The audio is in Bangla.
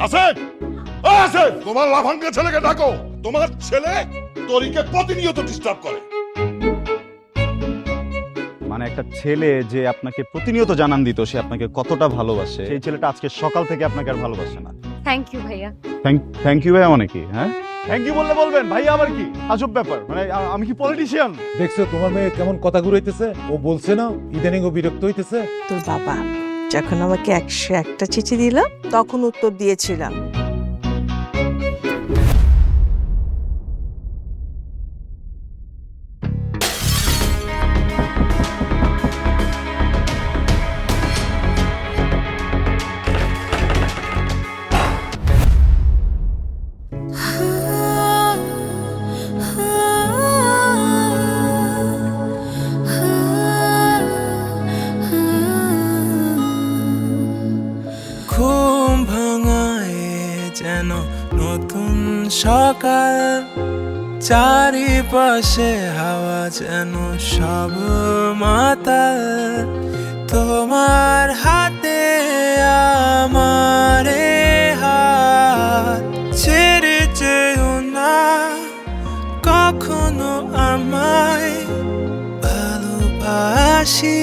আসেন, আসেন, তোমার লাফাঙ্গা ছেলেকে ডাকো। তোমার ছেলে তরিকে প্রতিনিয়ত ডিস্টার্ব করে। মানে একটা ছেলে যে আপনাকে প্রতিনিয়ত জানান দিত সে আপনাকে কতটা ভালোবাসে, সেই ছেলেটা আজকে সকাল থেকে আপনাকে আর ভালোবাসে না। থ্যাংক ইউ ভাইয়া। থ্যাংক ইউ ভাইয়া মানে কি? হ্যাঁ, থ্যাংক ইউ বললে বলবেন ভাইয়া আবার কি আজব ব্যাপার? মানে আমি কি পলিটিশিয়ান? দেখছো তোমার মেয়ে কেমন কথা ঘুরাইতেছে? ও বলছে না ইদানিং ও বিরক্ত হইতেছে। তোর বাবা যখন আমাকে 101টা চিঠি দিল তখন উত্তর দিয়েছিলাম। ঘুম ভাঙায় যেন নতুন সকাল, চারিপাশে হাওয়া যেন সব মাতাল। তোমার হাতে আমার হাত, ছেড়ে যেও না কখনো আমায়। ভালোবাসি